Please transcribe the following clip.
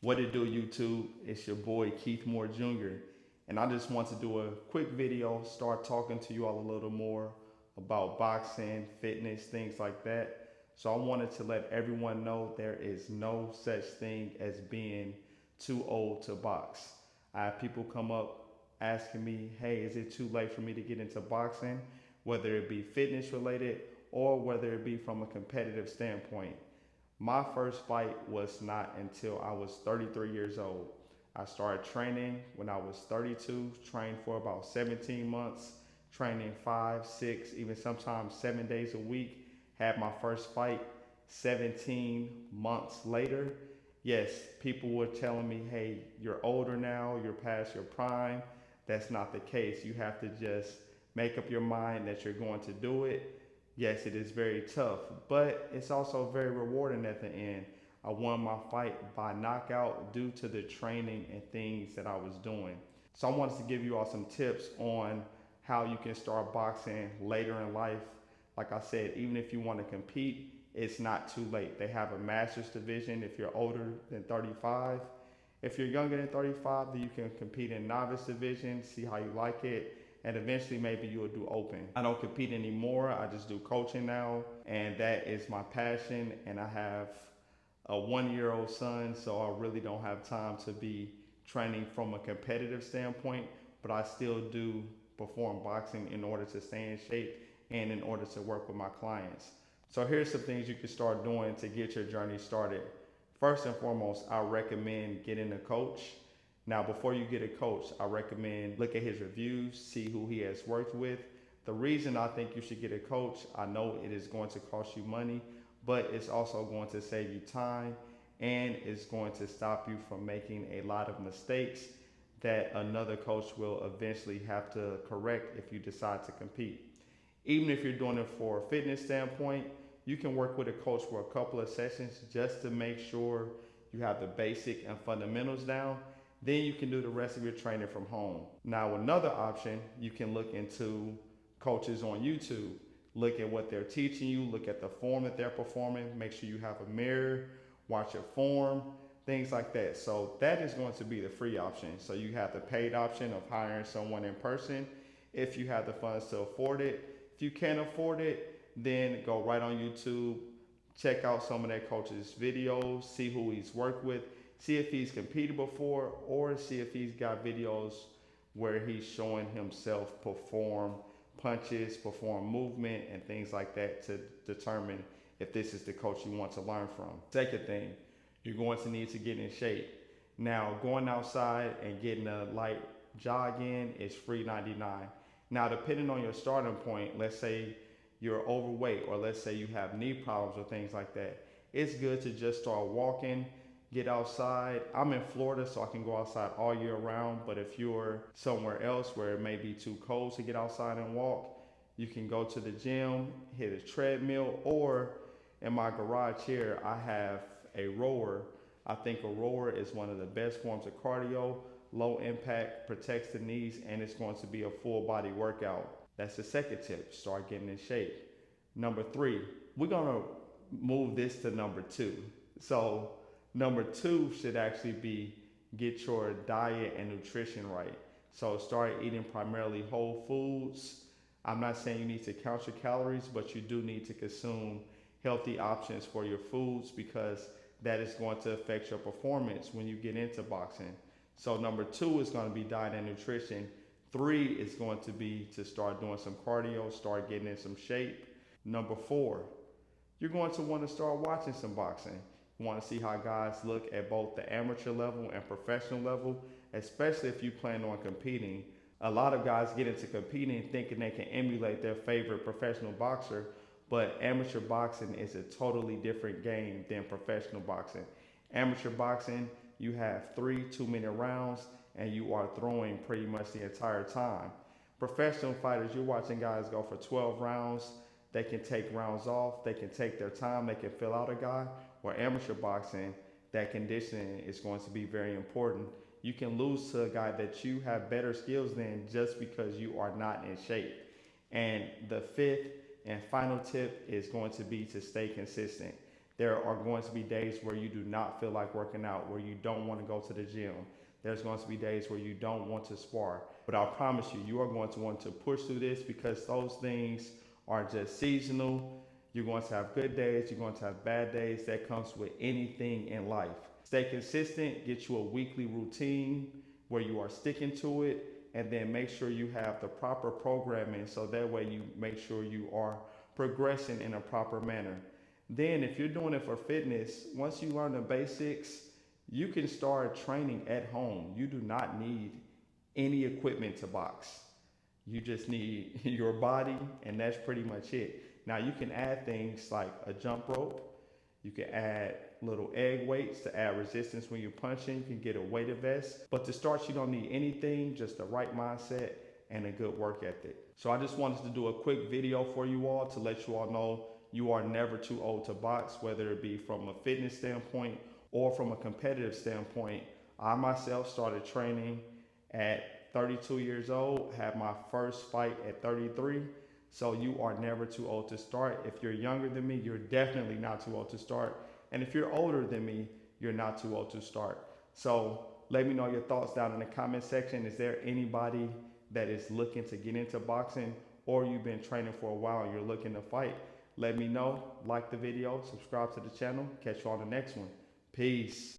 What it do, YouTube? It's your boy Keith Moore Jr. And I just want to do a quick video, start talking to you all a little more about boxing, fitness, things like that. So I wanted to let everyone know there is no such thing as being too old to box. I have people come up asking me, hey, is it too late for me to get into boxing? Whether it be fitness related or whether it be from a competitive standpoint. My first fight was not until I was 33 years old. I started training when I was 32, trained for about 17 months, training 5, 6, even sometimes 7 days a week. Had my first fight 17 months later. Yes, people were telling me, hey, you're older now, you're past your prime. That's not the case. You have to just make up your mind that you're going to do it. Yes, it is very tough, but it's also very rewarding at the end. I won my fight by knockout due to the training and things that I was doing. So I wanted to give you all some tips on how you can start boxing later in life. Like I said, even if you want to compete, it's not too late. They have a master's division if you're older than 35. If you're younger than 35, then you can compete in novice division, see how you like it, and eventually maybe you'll do open. I don't compete anymore. I just do coaching now, and that is my passion. And I have a 1 year old son, so I really don't have time to be training from a competitive standpoint, but I still do perform boxing in order to stay in shape and in order to work with my clients. So here's some things you can start doing to get your journey started. First and foremost, I recommend getting a coach. Now, before you get a coach, I recommend look at his reviews, see who he has worked with. The reason I think you should get a coach, I know it is going to cost you money, but it's also going to save you time and it's going to stop you from making a lot of mistakes that another coach will eventually have to correct if you decide to compete. Even if you're doing it for a fitness standpoint, you can work with a coach for a couple of sessions just to make sure you have the basic and fundamentals down. Then you can do the rest of your training from home. Now, another option, you can look into coaches on YouTube. Look at what they're teaching you, look at the form that they're performing, make sure you have a mirror, watch your form, things like that. So that is going to be the free option. So you have the paid option of hiring someone in person if you have the funds to afford it. If you can't afford it, then go right on YouTube, check out some of that coach's videos, see who he's worked with, see if he's competed before, or see if he's got videos where he's showing himself perform punches, perform movement, and things like that to determine if this is the coach you want to learn from. Second thing, you're going to need to get in shape. Now, going outside and getting a light jog in is free 99. Now, depending on your starting point, let's say you're overweight or let's say you have knee problems or things like that, it's good to just start walking, get outside. I'm in Florida, so I can go outside all year round, but if you're somewhere else where it may be too cold to get outside and walk, you can go to the gym, hit a treadmill, or in my garage here, I have a rower. I think a rower is one of the best forms of cardio, low impact, protects the knees, and it's going to be a full body workout. That's the second tip, start getting in shape. Number three, we're gonna move this to number two. So number two should actually be get your diet and nutrition right. So start eating primarily whole foods. I'm not saying you need to count your calories, but you do need to consume healthy options for your foods because that is going to affect your performance when you get into boxing. So number two is going to be diet and nutrition. Three is going to be to start doing some cardio, start getting in some shape. Number four, you're going to want to start watching some boxing. You want to see how guys look at both the amateur level and professional level, especially if you plan on competing. A lot of guys get into competing thinking they can emulate their favorite professional boxer, but amateur boxing is a totally different game than professional boxing. Amateur boxing, you have 3 2-minute rounds and you are throwing pretty much the entire time. Professional fighters, you're watching guys go for 12 rounds. They can take rounds off, they can take their time, they can fill out a guy. Or amateur boxing, that conditioning is going to be very important. You can lose to a guy that you have better skills than just because you are not in shape. And the fifth and final tip is going to be to stay consistent. There are going to be days where you do not feel like working out, where you don't want to go to the gym. There's going to be days where you don't want to spar. But I promise you, you are going to want to push through this because those things are just seasonal. You're going to have good days, you're going to have bad days. That comes with anything in life. Stay consistent, get you a weekly routine where you are sticking to it, and then make sure you have the proper programming so that way you make sure you are progressing in a proper manner. Then, if you're doing it for fitness, once you learn the basics, you can start training at home. You do not need any equipment to box. You just need your body, and that's pretty much it. Now, you can add things like a jump rope. You can add little egg weights to add resistance when you're punching. You can get a weighted vest. But to start, you don't need anything, just the right mindset and a good work ethic. So I just wanted to do a quick video for you all to let you all know you are never too old to box, whether it be from a fitness standpoint or from a competitive standpoint. I myself started training at 32 years old, had my first fight at 33. So you are never too old to start. If you're younger than me, you're definitely not too old to start. And if you're older than me, you're not too old to start. So let me know your thoughts down in the comment section. Is there anybody that is looking to get into boxing, or you've been training for a while and you're looking to fight? Let me know. Like the video, subscribe to the channel. Catch you on the next one. Peace.